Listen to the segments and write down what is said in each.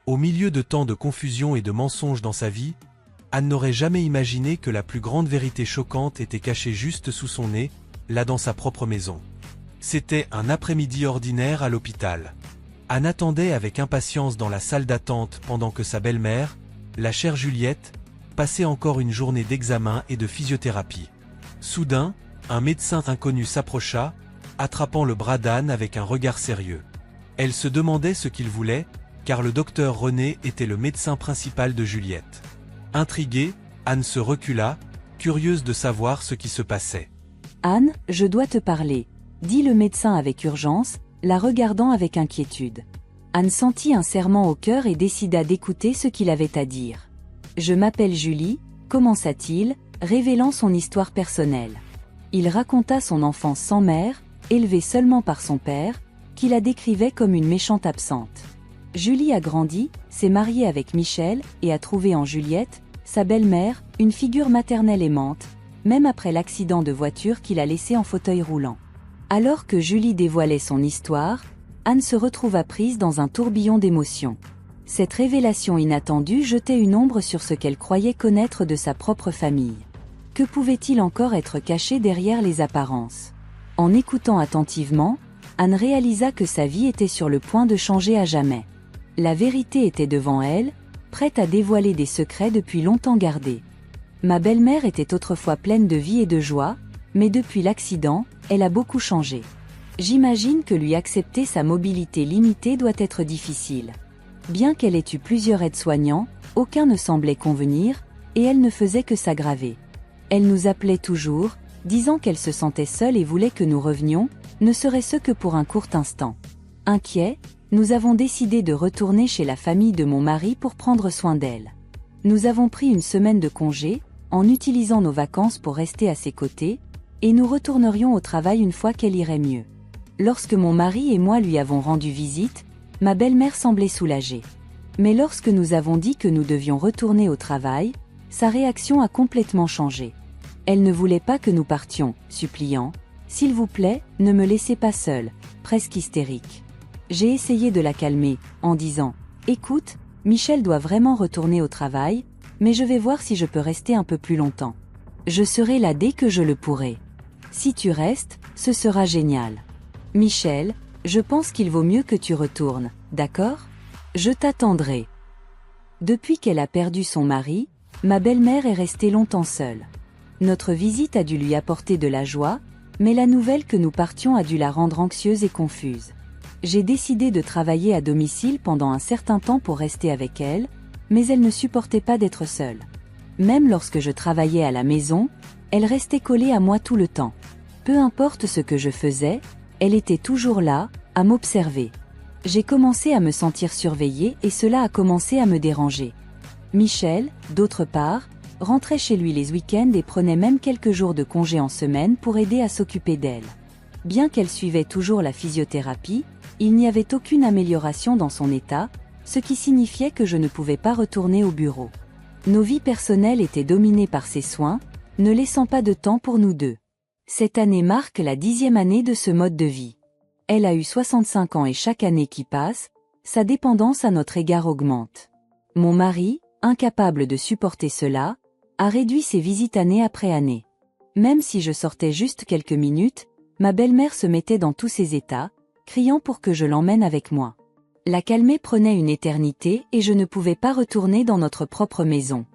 Au milieu de tant de confusion et de mensonges dans sa vie, Anne n'aurait jamais imaginé que la plus grande vérité choquante était cachée juste sous son nez, là dans sa propre maison. C'était un après-midi ordinaire à l'hôpital. Anne attendait avec impatience dans la salle d'attente pendant que sa belle-mère, la chère Juliette, passait encore une journée d'examen et de physiothérapie. Soudain, un médecin inconnu s'approcha, attrapant le bras d'Anne avec un regard sérieux. Elle se demandait ce qu'il voulait, car le docteur René était le médecin principal de Juliette. Intriguée, Anne se recula, curieuse de savoir ce qui se passait. « Anne, je dois te parler », dit le médecin avec urgence, la regardant avec inquiétude. Anne sentit un serrement au cœur et décida d'écouter ce qu'il avait à dire. « Je m'appelle Julie », commença-t-il, révélant son histoire personnelle. Il raconta son enfance sans mère, élevée seulement par son père, qui la décrivait comme une méchante absente. Julie a grandi, s'est mariée avec Michel et a trouvé en Juliette, sa belle-mère, une figure maternelle aimante, même après l'accident de voiture qui l'a laissée en fauteuil roulant. Alors que Julie dévoilait son histoire, Anne se retrouva prise dans un tourbillon d'émotions. Cette révélation inattendue jetait une ombre sur ce qu'elle croyait connaître de sa propre famille. Que pouvait-il encore être caché derrière les apparences? En écoutant attentivement, Anne réalisa que sa vie était sur le point de changer à jamais. La vérité était devant elle, prête à dévoiler des secrets depuis longtemps gardés. Ma belle-mère était autrefois pleine de vie et de joie, mais depuis l'accident, elle a beaucoup changé. J'imagine que lui accepter sa mobilité limitée doit être difficile. Bien qu'elle ait eu plusieurs aides-soignants, aucun ne semblait convenir, et elle ne faisait que s'aggraver. Elle nous appelait toujours, disant qu'elle se sentait seule et voulait que nous revenions, ne serait-ce que pour un court instant. Inquiets, nous avons décidé de retourner chez la famille de mon mari pour prendre soin d'elle. Nous avons pris une semaine de congé, en utilisant nos vacances pour rester à ses côtés, et nous retournerions au travail une fois qu'elle irait mieux. Lorsque mon mari et moi lui avons rendu visite, ma belle-mère semblait soulagée. Mais lorsque nous avons dit que nous devions retourner au travail, sa réaction a complètement changé. Elle ne voulait pas que nous partions, suppliant « S'il vous plaît, ne me laissez pas seule », presque hystérique. J'ai essayé de la calmer, en disant « Écoute, Michel doit vraiment retourner au travail, mais je vais voir si je peux rester un peu plus longtemps. Je serai là dès que je le pourrai. Si tu restes, ce sera génial. Michel, je pense qu'il vaut mieux que tu retournes, d'accord? Je t'attendrai. » Depuis qu'elle a perdu son mari, ma belle-mère est restée longtemps seule. Notre visite a dû lui apporter de la joie, mais la nouvelle que nous partions a dû la rendre anxieuse et confuse. J'ai décidé de travailler à domicile pendant un certain temps pour rester avec elle, mais elle ne supportait pas d'être seule. Même lorsque je travaillais à la maison, elle restait collée à moi tout le temps. Peu importe ce que je faisais, elle était toujours là, à m'observer. J'ai commencé à me sentir surveillée et cela a commencé à me déranger. Michel, d'autre part, rentrait chez lui les week-ends et prenait même quelques jours de congé en semaine pour aider à s'occuper d'elle. Bien qu'elle suivait toujours la physiothérapie, il n'y avait aucune amélioration dans son état, ce qui signifiait que je ne pouvais pas retourner au bureau. Nos vies personnelles étaient dominées par ses soins, ne laissant pas de temps pour nous deux. Cette année marque la 10e année de ce mode de vie. Elle a eu 65 ans et chaque année qui passe, sa dépendance à notre égard augmente. Mon mari, incapable de supporter cela, a réduit ses visites année après année. Même si je sortais juste quelques minutes, ma belle-mère se mettait dans tous ses états, criant pour que je l'emmène avec moi. La calmer prenait une éternité et je ne pouvais pas retourner dans notre propre maison.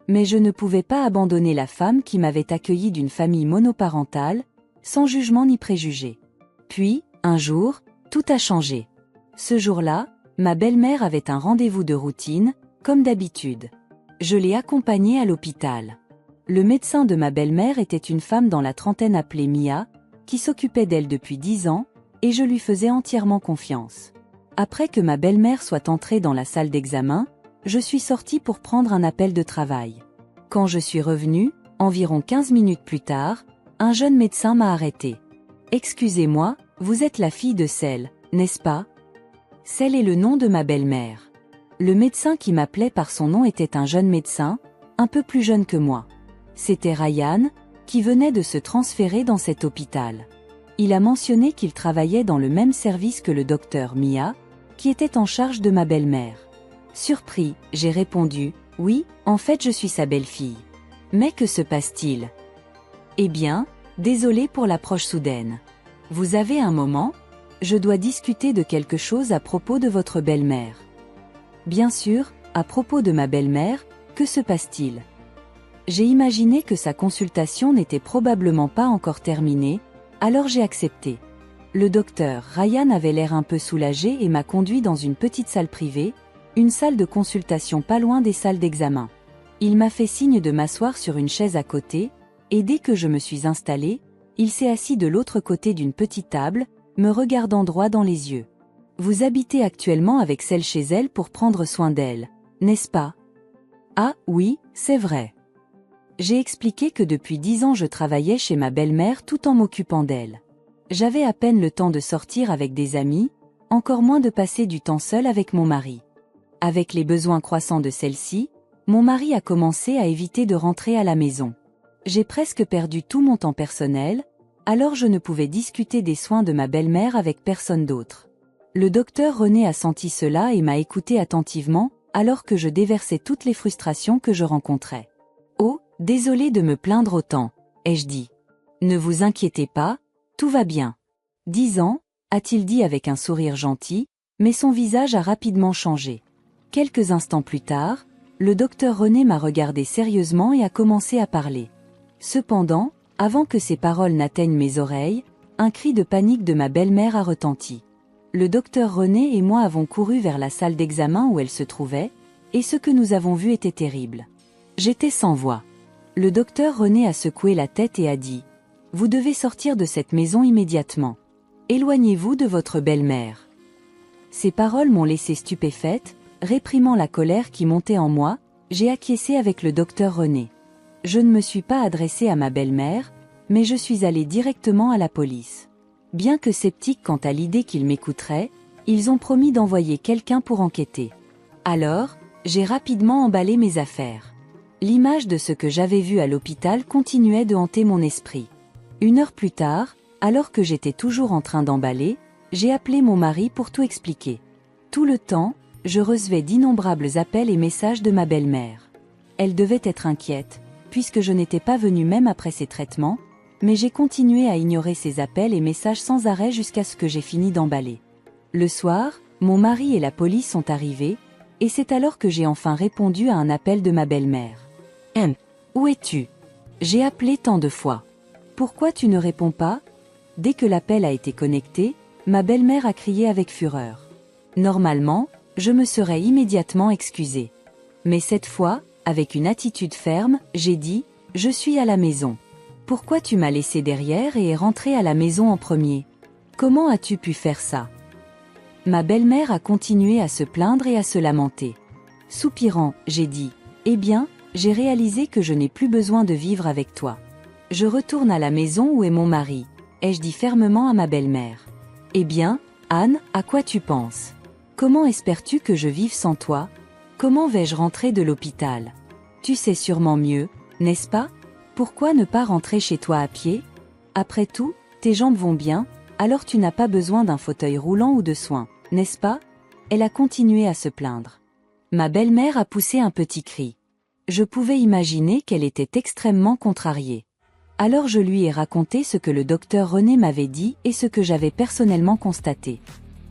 Mais je ne pouvais pas abandonner la femme qui m'avait accueillie d'une famille monoparentale, sans jugement ni préjugés. Puis, un jour, tout a changé. Ce jour-là, ma belle-mère avait un rendez-vous de routine, comme d'habitude. Je l'ai accompagnée à l'hôpital. Le médecin de ma belle-mère était une femme dans la trentaine appelée Mia, qui s'occupait d'elle depuis 10 ans, et je lui faisais entièrement confiance. Après que ma belle-mère soit entrée dans la salle d'examen, je suis sortie pour prendre un appel de travail. Quand je suis revenue, environ 15 minutes plus tard, un jeune médecin m'a arrêtée. « Excusez-moi, vous êtes la fille de Celle, n'est-ce pas ?» Celle est le nom de ma belle-mère. Le médecin qui m'appelait par son nom était un jeune médecin, un peu plus jeune que moi. C'était Ryan, qui venait de se transférer dans cet hôpital. Il a mentionné qu'il travaillait dans le même service que le docteur Mia, qui était en charge de ma belle-mère. Surpris, j'ai répondu, oui, en fait je suis sa belle-fille. Mais que se passe-t-il? Eh bien, désolé pour l'approche soudaine. Vous avez un moment? Je dois discuter de quelque chose à propos de votre belle-mère. Bien sûr, à propos de ma belle-mère, que se passe-t-il? J'ai imaginé que sa consultation n'était probablement pas encore terminée, alors j'ai accepté. Le docteur Ryan avait l'air un peu soulagé et m'a conduit dans une petite salle privée, une salle de consultation pas loin des salles d'examen. Il m'a fait signe de m'asseoir sur une chaise à côté, et dès que je me suis installé, il s'est assis de l'autre côté d'une petite table, me regardant droit dans les yeux. Vous habitez actuellement avec celle chez elle pour prendre soin d'elle, n'est-ce pas? Ah, oui, c'est vrai. J'ai expliqué que depuis 10 ans je travaillais chez ma belle-mère tout en m'occupant d'elle. J'avais à peine le temps de sortir avec des amis, encore moins de passer du temps seul avec mon mari. Avec les besoins croissants de celle-ci, mon mari a commencé à éviter de rentrer à la maison. J'ai presque perdu tout mon temps personnel, alors je ne pouvais discuter des soins de ma belle-mère avec personne d'autre. Le docteur René a senti cela et m'a écouté attentivement, alors que je déversais toutes les frustrations que je rencontrais. Oh, désolé de me plaindre autant, ai-je dit. Ne vous inquiétez pas, tout va bien. 10 ans, a-t-il dit avec un sourire gentil, mais son visage a rapidement changé. Quelques instants plus tard, le docteur René m'a regardé sérieusement et a commencé à parler. Cependant, avant que ces paroles n'atteignent mes oreilles, un cri de panique de ma belle-mère a retenti. Le docteur René et moi avons couru vers la salle d'examen où elle se trouvait, et ce que nous avons vu était terrible. J'étais sans voix. Le docteur René a secoué la tête et a dit « Vous devez sortir de cette maison immédiatement. Éloignez-vous de votre belle-mère. » Ces paroles m'ont laissé stupéfaite, réprimant la colère qui montait en moi, j'ai acquiescé avec le docteur René. Je ne me suis pas adressé à ma belle-mère, mais je suis allé directement à la police. Bien que sceptiques quant à l'idée qu'ils m'écouteraient, ils ont promis d'envoyer quelqu'un pour enquêter. Alors, j'ai rapidement emballé mes affaires. L'image de ce que j'avais vu à l'hôpital continuait de hanter mon esprit. 1 heure plus tard, alors que j'étais toujours en train d'emballer, j'ai appelé mon mari pour tout expliquer. Tout le temps, je recevais d'innombrables appels et messages de ma belle-mère. Elle devait être inquiète, puisque je n'étais pas venue même après ses traitements, mais j'ai continué à ignorer ces appels et messages sans arrêt jusqu'à ce que j'ai fini d'emballer. Le soir, mon mari et la police sont arrivés, et c'est alors que j'ai enfin répondu à un appel de ma belle-mère. « Où es-tu? J'ai appelé tant de fois. Pourquoi tu ne réponds pas ?» Dès que l'appel a été connecté, ma belle-mère a crié avec fureur. Normalement, je me serais immédiatement excusée. Mais cette fois, avec une attitude ferme, j'ai dit « Je suis à la maison. Pourquoi tu m'as laissé derrière et es rentré à la maison en premier? Comment as-tu pu faire ça ?» Ma belle-mère a continué à se plaindre et à se lamenter. Soupirant, j'ai dit « Eh bien, j'ai réalisé que je n'ai plus besoin de vivre avec toi. Je retourne à la maison où est mon mari », ai-je dit fermement à ma belle-mère. « Eh bien, Anne, à quoi tu penses? Comment espères-tu que je vive sans toi? Comment vais-je rentrer de l'hôpital? Tu sais sûrement mieux, n'est-ce pas? Pourquoi ne pas rentrer chez toi à pied? Après tout, tes jambes vont bien, alors tu n'as pas besoin d'un fauteuil roulant ou de soins, n'est-ce pas? » Elle a continué à se plaindre. Ma belle-mère a poussé un petit cri. Je pouvais imaginer qu'elle était extrêmement contrariée. Alors je lui ai raconté ce que le docteur René m'avait dit et ce que j'avais personnellement constaté.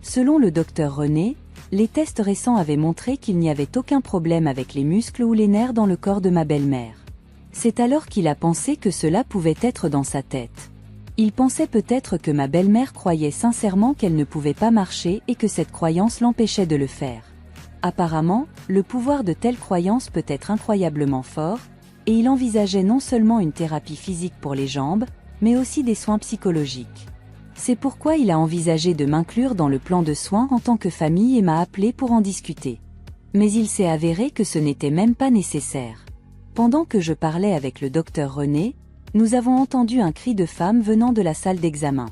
Selon le docteur René, les tests récents avaient montré qu'il n'y avait aucun problème avec les muscles ou les nerfs dans le corps de ma belle-mère. C'est alors qu'il a pensé que cela pouvait être dans sa tête. Il pensait peut-être que ma belle-mère croyait sincèrement qu'elle ne pouvait pas marcher et que cette croyance l'empêchait de le faire. Apparemment, le pouvoir de telles croyances peut être incroyablement fort, et il envisageait non seulement une thérapie physique pour les jambes, mais aussi des soins psychologiques. C'est pourquoi il a envisagé de m'inclure dans le plan de soins en tant que famille et m'a appelé pour en discuter. Mais il s'est avéré que ce n'était même pas nécessaire. Pendant que je parlais avec le docteur René, nous avons entendu un cri de femme venant de la salle d'examen.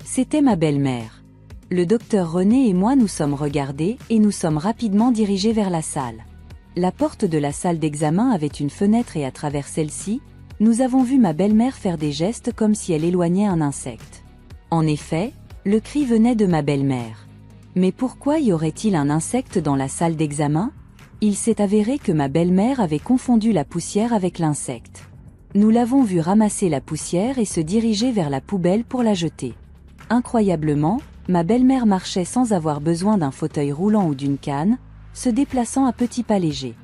C'était ma belle-mère. Le docteur René et moi nous sommes regardés et nous sommes rapidement dirigés vers la salle. La porte de la salle d'examen avait une fenêtre et à travers celle-ci, nous avons vu ma belle-mère faire des gestes comme si elle éloignait un insecte. En effet, le cri venait de ma belle-mère. Mais pourquoi y aurait-il un insecte dans la salle d'examen? Il s'est avéré que ma belle-mère avait confondu la poussière avec l'insecte. Nous l'avons vu ramasser la poussière et se diriger vers la poubelle pour la jeter. Incroyablement, ma belle-mère marchait sans avoir besoin d'un fauteuil roulant ou d'une canne, se déplaçant à petits pas légers.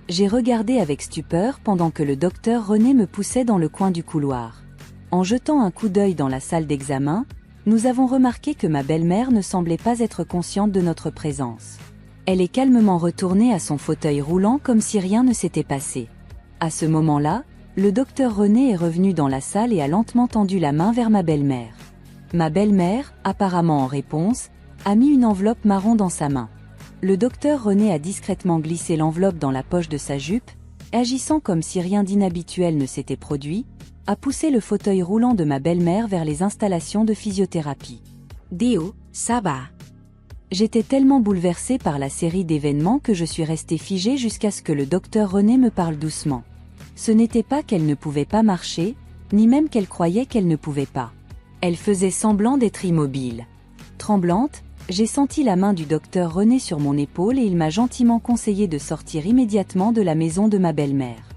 J'ai regardé avec stupeur pendant que le docteur René me poussait dans le coin du couloir. En jetant un coup d'œil dans la salle d'examen, nous avons remarqué que ma belle-mère ne semblait pas être consciente de notre présence. Elle est calmement retournée à son fauteuil roulant comme si rien ne s'était passé. À ce moment-là, le docteur René est revenu dans la salle et a lentement tendu la main vers ma belle-mère. Ma belle-mère, apparemment en réponse, a mis une enveloppe marron dans sa main. Le docteur René a discrètement glissé l'enveloppe dans la poche de sa jupe, agissant comme si rien d'inhabituel ne s'était produit, a poussé le fauteuil roulant de ma belle-mère vers les installations de physiothérapie. Dio, ça va. J'étais tellement bouleversée par la série d'événements que je suis restée figée jusqu'à ce que le docteur René me parle doucement. Ce n'était pas qu'elle ne pouvait pas marcher, ni même qu'elle croyait qu'elle ne pouvait pas. Elle faisait semblant d'être immobile. Tremblante, j'ai senti la main du docteur René sur mon épaule et il m'a gentiment conseillé de sortir immédiatement de la maison de ma belle-mère.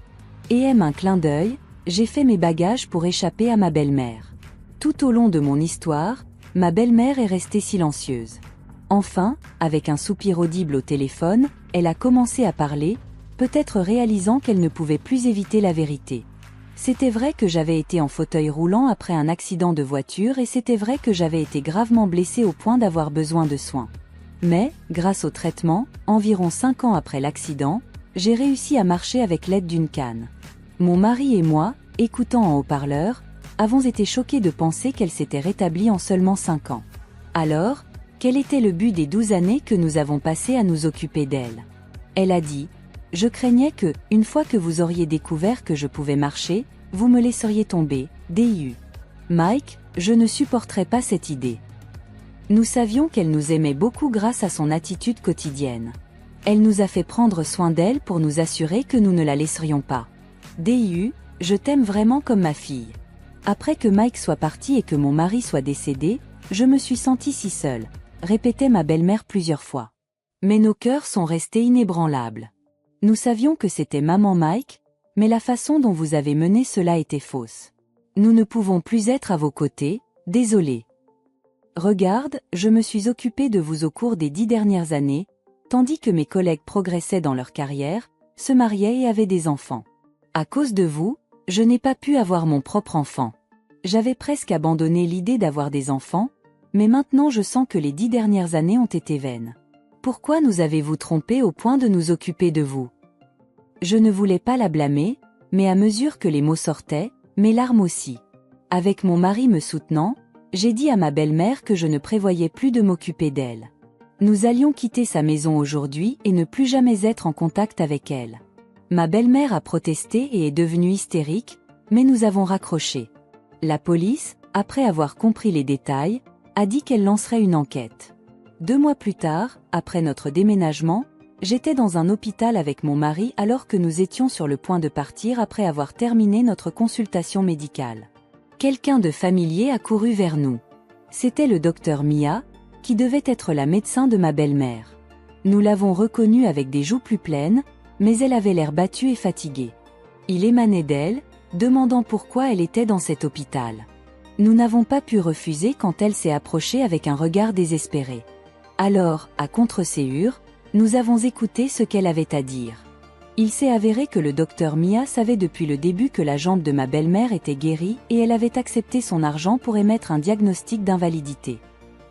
Et un clin d'œil, j'ai fait mes bagages pour échapper à ma belle-mère. Tout au long de mon histoire, ma belle-mère est restée silencieuse. Enfin, avec un soupir audible au téléphone, elle a commencé à parler, peut-être réalisant qu'elle ne pouvait plus éviter la vérité. C'était vrai que j'avais été en fauteuil roulant après un accident de voiture et c'était vrai que j'avais été gravement blessée au point d'avoir besoin de soins. Mais, grâce au traitement, environ 5 ans après l'accident, j'ai réussi à marcher avec l'aide d'une canne. Mon mari et moi, écoutant en haut-parleur, avons été choqués de penser qu'elle s'était rétablie en seulement 5 ans. Alors, quel était le but des 12 années que nous avons passées à nous occuper d'elle? Elle a dit: « Je craignais que, une fois que vous auriez découvert que je pouvais marcher, vous me laisseriez tomber, DIU. Mike, je ne supporterais pas cette idée. » Nous savions qu'elle nous aimait beaucoup grâce à son attitude quotidienne. Elle nous a fait prendre soin d'elle pour nous assurer que nous ne la laisserions pas. DIU, je t'aime vraiment comme ma fille. Après que Mike soit parti et que mon mari soit décédé, je me suis sentie si seule, répétait ma belle-mère plusieurs fois. Mais nos cœurs sont restés inébranlables. Nous savions que c'était maman Mike, mais la façon dont vous avez mené cela était fausse. Nous ne pouvons plus être à vos côtés, désolé. Regarde, je me suis occupée de vous au cours des 10 dernières années, tandis que mes collègues progressaient dans leur carrière, se mariaient et avaient des enfants. À cause de vous, je n'ai pas pu avoir mon propre enfant. J'avais presque abandonné l'idée d'avoir des enfants, mais maintenant je sens que les 10 dernières années ont été vaines. Pourquoi nous avez-vous trompés au point de nous occuper de vous? Je ne voulais pas la blâmer, mais à mesure que les mots sortaient, mes larmes aussi. Avec mon mari me soutenant, j'ai dit à ma belle-mère que je ne prévoyais plus de m'occuper d'elle. Nous allions quitter sa maison aujourd'hui et ne plus jamais être en contact avec elle. Ma belle-mère a protesté et est devenue hystérique, mais nous avons raccroché. La police, après avoir compris les détails, a dit qu'elle lancerait une enquête. 2 mois plus tard, après notre déménagement, j'étais dans un hôpital avec mon mari alors que nous étions sur le point de partir après avoir terminé notre consultation médicale. Quelqu'un de familier a couru vers nous. C'était le docteur Mia, qui devait être la médecin de ma belle-mère. Nous l'avons reconnue avec des joues plus pleines, mais elle avait l'air battue et fatiguée. Il émanait d'elle, demandant pourquoi elle était dans cet hôpital. Nous n'avons pas pu refuser quand elle s'est approchée avec un regard désespéré. Alors, à contre-séhure, nous avons écouté ce qu'elle avait à dire. Il s'est avéré que le docteur Mia savait depuis le début que la jambe de ma belle-mère était guérie et elle avait accepté son argent pour émettre un diagnostic d'invalidité.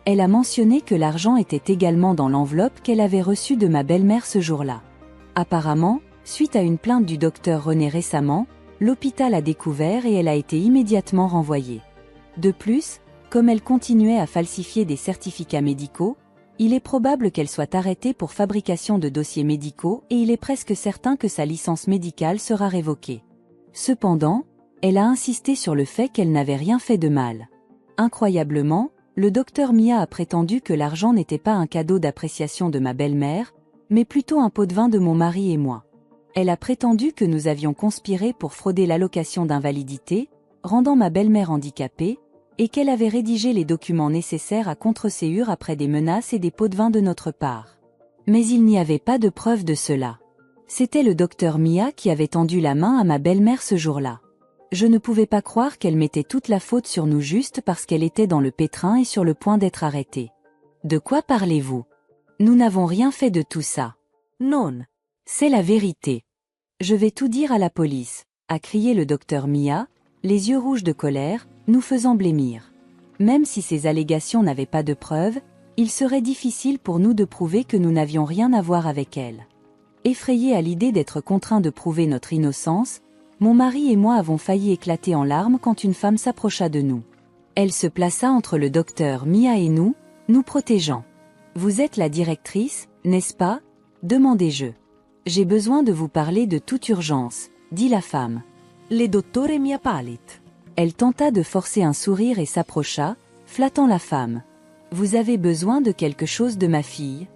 Elle a mentionné que l'argent était également dans l'enveloppe qu'elle avait reçue de ma belle-mère ce jour-là. Apparemment, suite à une plainte du docteur René récemment, l'hôpital a découvert et elle a été immédiatement renvoyée. De plus, comme elle continuait à falsifier des certificats médicaux, il est probable qu'elle soit arrêtée pour fabrication de dossiers médicaux et il est presque certain que sa licence médicale sera révoquée. Cependant, elle a insisté sur le fait qu'elle n'avait rien fait de mal. Incroyablement, le docteur Mia a prétendu que l'argent n'était pas un cadeau d'appréciation de ma belle-mère, mais plutôt un pot de vin de mon mari et moi. Elle a prétendu que nous avions conspiré pour frauder l'allocation d'invalidité, rendant ma belle-mère handicapée, et qu'elle avait rédigé les documents nécessaires à contre-séhure après des menaces et des pots de vin de notre part. Mais il n'y avait pas de preuve de cela. C'était le docteur Mia qui avait tendu la main à ma belle-mère ce jour-là. Je ne pouvais pas croire qu'elle mettait toute la faute sur nous juste parce qu'elle était dans le pétrin et sur le point d'être arrêtée. De quoi parlez-vous? Nous n'avons rien fait de tout ça. Non. C'est la vérité. Je vais tout dire à la police, a crié le docteur Mia, les yeux rouges de colère, nous faisant blêmir. Même si ces allégations n'avaient pas de preuves, il serait difficile pour nous de prouver que nous n'avions rien à voir avec elle. Effrayés à l'idée d'être contraints de prouver notre innocence, mon mari et moi avons failli éclater en larmes quand une femme s'approcha de nous. Elle se plaça entre le docteur Mia et nous protégeant. « Vous êtes la directrice, n'est-ce pas ?» demandai-je. « J'ai besoin de vous parler de toute urgence, » dit la femme. « Le dottore Mia palit. » Elle tenta de forcer un sourire et s'approcha, flattant la femme. « Vous avez besoin de quelque chose de ma fille ?»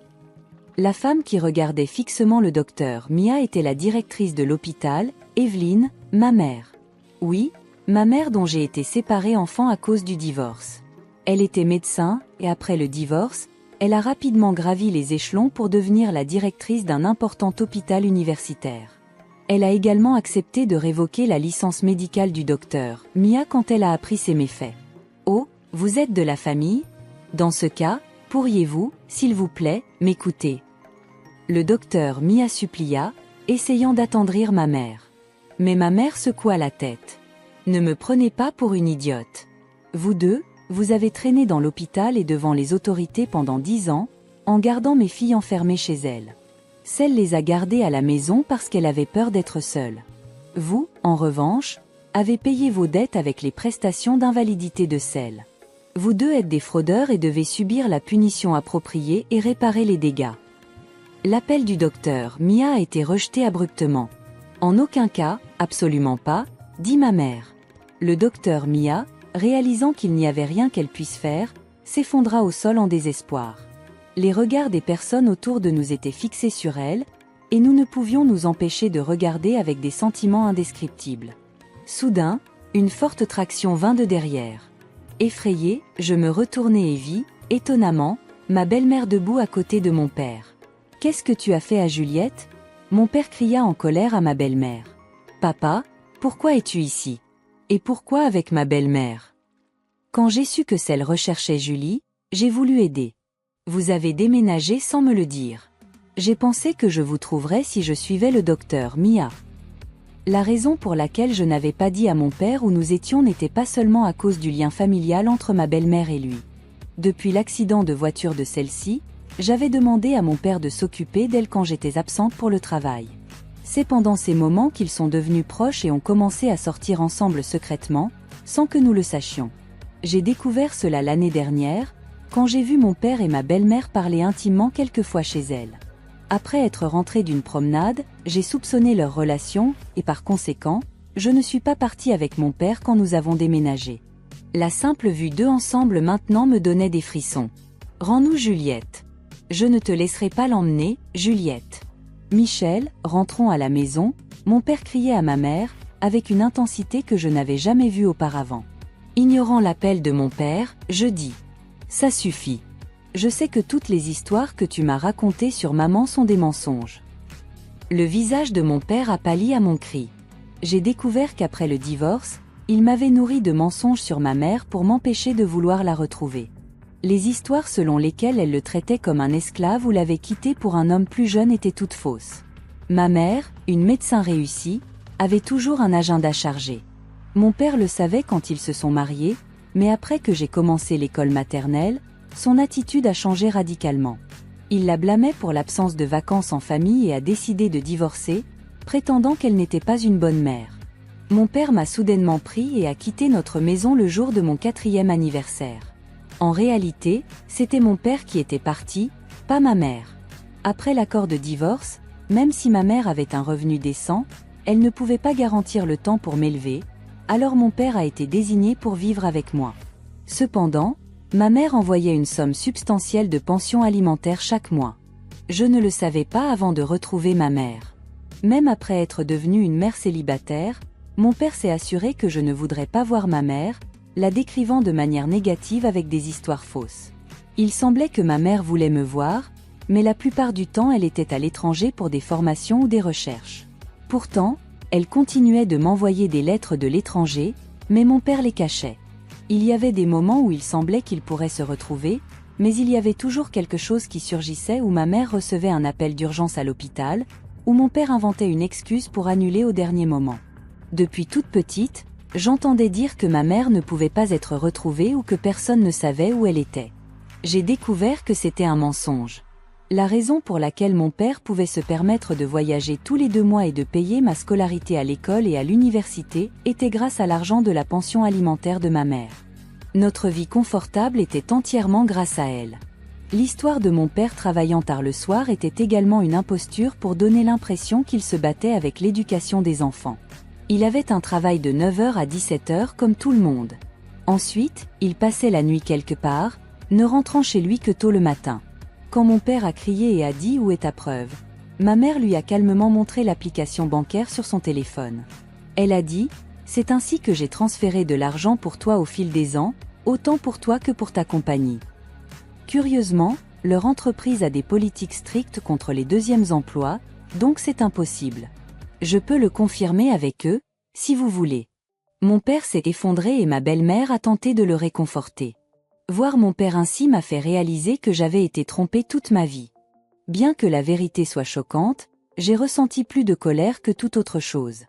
La femme qui regardait fixement le docteur Mia était la directrice de l'hôpital, Evelyne, ma mère. Oui, ma mère dont j'ai été séparée enfant à cause du divorce. Elle était médecin, et après le divorce, elle a rapidement gravi les échelons pour devenir la directrice d'un important hôpital universitaire. Elle a également accepté de révoquer la licence médicale du docteur Mia quand elle a appris ses méfaits. Oh, vous êtes de la famille? Dans ce cas, pourriez-vous, s'il vous plaît, m'écouter? Le docteur Mia supplia, essayant d'attendrir ma mère. Mais ma mère secoua la tête. Ne me prenez pas pour une idiote. Vous deux, vous avez traîné dans l'hôpital et devant les autorités pendant 10 ans, en gardant mes filles enfermées chez elles. Celle les a gardées à la maison parce qu'elle avait peur d'être seule. Vous, en revanche, avez payé vos dettes avec les prestations d'invalidité de celle. Vous deux êtes des fraudeurs et devez subir la punition appropriée et réparer les dégâts. L'appel du docteur Mia a été rejeté abruptement. En aucun cas, absolument pas, dit ma mère. Le docteur Mia, réalisant qu'il n'y avait rien qu'elle puisse faire, s'effondra au sol en désespoir. Les regards des personnes autour de nous étaient fixés sur elle, et nous ne pouvions nous empêcher de regarder avec des sentiments indescriptibles. Soudain, une forte traction vint de derrière. Effrayée, je me retournai et vis, étonnamment, ma belle-mère debout à côté de mon père. « Qu'est-ce que tu as fait à Juliette ?» Mon père cria en colère à ma belle-mère. « Papa, pourquoi es-tu ici? Et pourquoi avec ma belle-mère ?» Quand j'ai su que celle recherchait Julie, j'ai voulu aider. Vous avez déménagé sans me le dire. J'ai pensé que je vous trouverais si je suivais le docteur Mia. La raison pour laquelle je n'avais pas dit à mon père où nous étions n'était pas seulement à cause du lien familial entre ma belle-mère et lui. Depuis l'accident de voiture de celle-ci, j'avais demandé à mon père de s'occuper d'elle quand j'étais absente pour le travail. C'est pendant ces moments qu'ils sont devenus proches et ont commencé à sortir ensemble secrètement, sans que nous le sachions. J'ai découvert cela l'année dernière, quand j'ai vu mon père et ma belle-mère parler intimement quelquefois chez elle. Après être rentrée d'une promenade, j'ai soupçonné leur relation, et par conséquent, je ne suis pas partie avec mon père quand nous avons déménagé. La simple vue d'eux ensemble maintenant me donnait des frissons. Rends-nous Juliette. Je ne te laisserai pas l'emmener, Juliette. Michel, rentrons à la maison, mon père criait à ma mère, avec une intensité que je n'avais jamais vue auparavant. Ignorant l'appel de mon père, je dis « Ça suffit. Je sais que toutes les histoires que tu m'as racontées sur maman sont des mensonges. » Le visage de mon père a pâli à mon cri. J'ai découvert qu'après le divorce, il m'avait nourri de mensonges sur ma mère pour m'empêcher de vouloir la retrouver. Les histoires selon lesquelles elle le traitait comme un esclave ou l'avait quitté pour un homme plus jeune étaient toutes fausses. Ma mère, une médecin réussie, avait toujours un agenda chargé. Mon père le savait quand ils se sont mariés, mais après que j'ai commencé l'école maternelle, son attitude a changé radicalement. Il la blâmait pour l'absence de vacances en famille et a décidé de divorcer, prétendant qu'elle n'était pas une bonne mère. Mon père m'a soudainement pris et a quitté notre maison le jour de mon 4e anniversaire. En réalité, c'était mon père qui était parti, pas ma mère. Après l'accord de divorce, même si ma mère avait un revenu décent, elle ne pouvait pas garantir le temps pour m'élever, alors mon père a été désigné pour vivre avec moi. Cependant, ma mère envoyait une somme substantielle de pension alimentaire chaque mois. Je ne le savais pas avant de retrouver ma mère. Même après être devenue une mère célibataire, mon père s'est assuré que je ne voudrais pas voir ma mère, la décrivant de manière négative avec des histoires fausses. Il semblait que ma mère voulait me voir, mais la plupart du temps elle était à l'étranger pour des formations ou des recherches. Pourtant, elle continuait de m'envoyer des lettres de l'étranger, mais mon père les cachait. Il y avait des moments où il semblait qu'ils pourraient se retrouver, mais il y avait toujours quelque chose qui surgissait où ma mère recevait un appel d'urgence à l'hôpital, où mon père inventait une excuse pour annuler au dernier moment. Depuis toute petite, j'entendais dire que ma mère ne pouvait pas être retrouvée ou que personne ne savait où elle était. J'ai découvert que c'était un mensonge. La raison pour laquelle mon père pouvait se permettre de voyager tous les 2 mois et de payer ma scolarité à l'école et à l'université était grâce à l'argent de la pension alimentaire de ma mère. Notre vie confortable était entièrement grâce à elle. L'histoire de mon père travaillant tard le soir était également une imposture pour donner l'impression qu'il se battait avec l'éducation des enfants. Il avait un travail de 9h à 17h comme tout le monde. Ensuite, il passait la nuit quelque part, ne rentrant chez lui que tôt le matin. Quand mon père a crié et a dit « Où est ta preuve ?», ma mère lui a calmement montré l'application bancaire sur son téléphone. Elle a dit « C'est ainsi que j'ai transféré de l'argent pour toi au fil des ans, autant pour toi que pour ta compagnie. » Curieusement, leur entreprise a des politiques strictes contre les deuxièmes emplois, donc c'est impossible. Je peux le confirmer avec eux, si vous voulez. Mon père s'est effondré et ma belle-mère a tenté de le réconforter. Voir mon père ainsi m'a fait réaliser que j'avais été trompée toute ma vie. Bien que la vérité soit choquante, j'ai ressenti plus de colère que toute autre chose.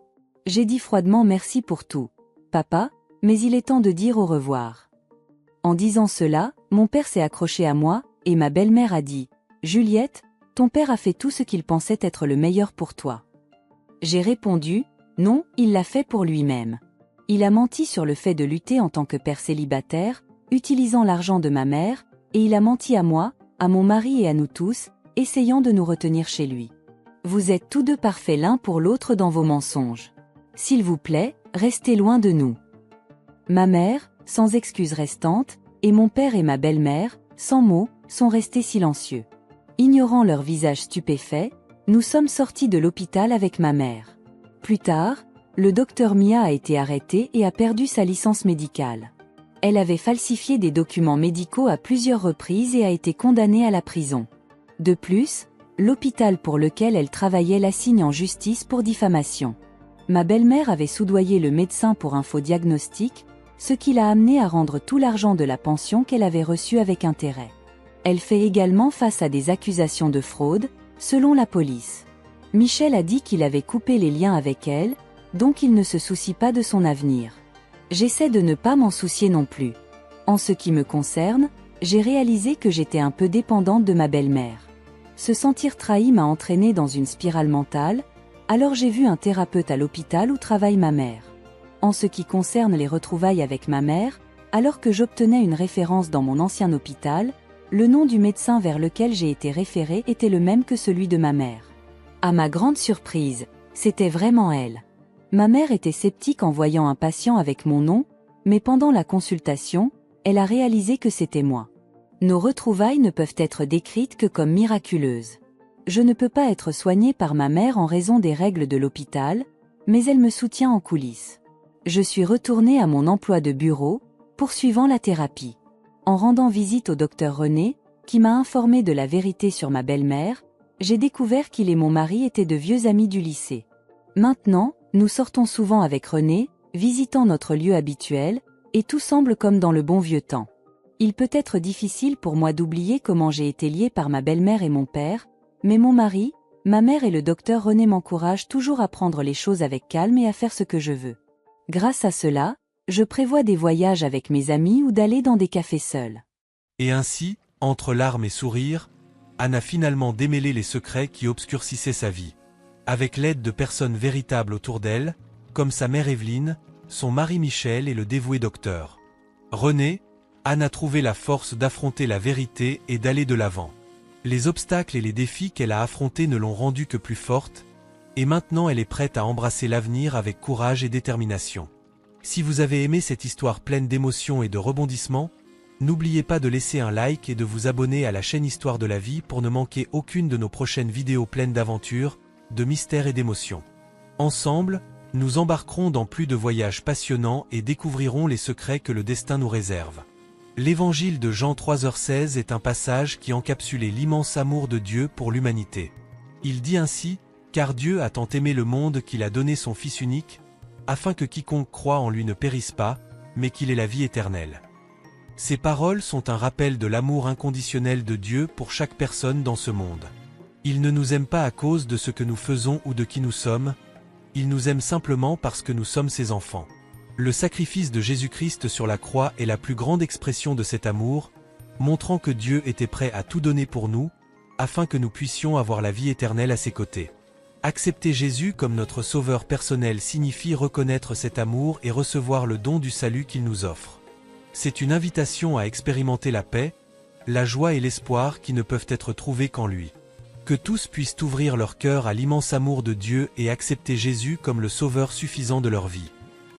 J'ai dit froidement merci pour tout, papa, mais il est temps de dire au revoir. En disant cela, mon père s'est accroché à moi, et ma belle-mère a dit « Juliette, ton père a fait tout ce qu'il pensait être le meilleur pour toi. » J'ai répondu « Non, il l'a fait pour lui-même. Il a menti sur le fait de lutter en tant que père célibataire, utilisant l'argent de ma mère, et il a menti à moi, à mon mari et à nous tous, essayant de nous retenir chez lui. Vous êtes tous deux parfaits l'un pour l'autre dans vos mensonges. S'il vous plaît, restez loin de nous. » Ma mère, sans excuse restante, et mon père et ma belle-mère, sans mots, sont restés silencieux. Ignorant leur visage stupéfait, nous sommes sortis de l'hôpital avec ma mère. Plus tard, le docteur Mia a été arrêté et a perdu sa licence médicale. Elle avait falsifié des documents médicaux à plusieurs reprises et a été condamnée à la prison. De plus, l'hôpital pour lequel elle travaillait l'assigne en justice pour diffamation. Ma belle-mère avait soudoyé le médecin pour un faux diagnostic, ce qui l'a amenée à rendre tout l'argent de la pension qu'elle avait reçu avec intérêt. Elle fait également face à des accusations de fraude, selon la police. Michel a dit qu'il avait coupé les liens avec elle, donc il ne se soucie pas de son avenir. J'essaie de ne pas m'en soucier non plus. En ce qui me concerne, j'ai réalisé que j'étais un peu dépendante de ma belle-mère. Se sentir trahi m'a entraînée dans une spirale mentale, alors j'ai vu un thérapeute à l'hôpital où travaille ma mère. En ce qui concerne les retrouvailles avec ma mère, alors que j'obtenais une référence dans mon ancien hôpital, le nom du médecin vers lequel j'ai été référée était le même que celui de ma mère. À ma grande surprise, c'était vraiment elle. Ma mère était sceptique en voyant un patient avec mon nom, mais pendant la consultation, elle a réalisé que c'était moi. Nos retrouvailles ne peuvent être décrites que comme miraculeuses. Je ne peux pas être soignée par ma mère en raison des règles de l'hôpital, mais elle me soutient en coulisses. Je suis retournée à mon emploi de bureau, poursuivant la thérapie. En rendant visite au docteur René, qui m'a informé de la vérité sur ma belle-mère, j'ai découvert qu'il et mon mari étaient de vieux amis du lycée. Maintenant, nous sortons souvent avec René, visitant notre lieu habituel, et tout semble comme dans le bon vieux temps. Il peut être difficile pour moi d'oublier comment j'ai été liée par ma belle-mère et mon père, mais mon mari, ma mère et le docteur René m'encouragent toujours à prendre les choses avec calme et à faire ce que je veux. Grâce à cela, je prévois des voyages avec mes amis ou d'aller dans des cafés seuls. Et ainsi, entre larmes et sourires, Anne a finalement démêlé les secrets qui obscurcissaient sa vie. Avec l'aide de personnes véritables autour d'elle, comme sa mère Evelyne, son mari Michel et le dévoué docteur René, Anne a trouvé la force d'affronter la vérité et d'aller de l'avant. Les obstacles et les défis qu'elle a affrontés ne l'ont rendue que plus forte, et maintenant elle est prête à embrasser l'avenir avec courage et détermination. Si vous avez aimé cette histoire pleine d'émotions et de rebondissements, n'oubliez pas de laisser un like et de vous abonner à la chaîne Histoire de la vie pour ne manquer aucune de nos prochaines vidéos pleines d'aventures, de mystères et d'émotions. Ensemble, nous embarquerons dans plus de voyages passionnants et découvrirons les secrets que le destin nous réserve. L'évangile de Jean 3h16 est un passage qui encapsulait l'immense amour de Dieu pour l'humanité. Il dit ainsi, « Car Dieu a tant aimé le monde qu'il a donné son Fils unique, afin que quiconque croit en lui ne périsse pas, mais qu'il ait la vie éternelle. » Ces paroles sont un rappel de l'amour inconditionnel de Dieu pour chaque personne dans ce monde. Il ne nous aime pas à cause de ce que nous faisons ou de qui nous sommes, il nous aime simplement parce que nous sommes ses enfants. Le sacrifice de Jésus-Christ sur la croix est la plus grande expression de cet amour, montrant que Dieu était prêt à tout donner pour nous, afin que nous puissions avoir la vie éternelle à ses côtés. Accepter Jésus comme notre sauveur personnel signifie reconnaître cet amour et recevoir le don du salut qu'il nous offre. C'est une invitation à expérimenter la paix, la joie et l'espoir qui ne peuvent être trouvés qu'en lui. Que tous puissent ouvrir leur cœur à l'immense amour de Dieu et accepter Jésus comme le sauveur suffisant de leur vie.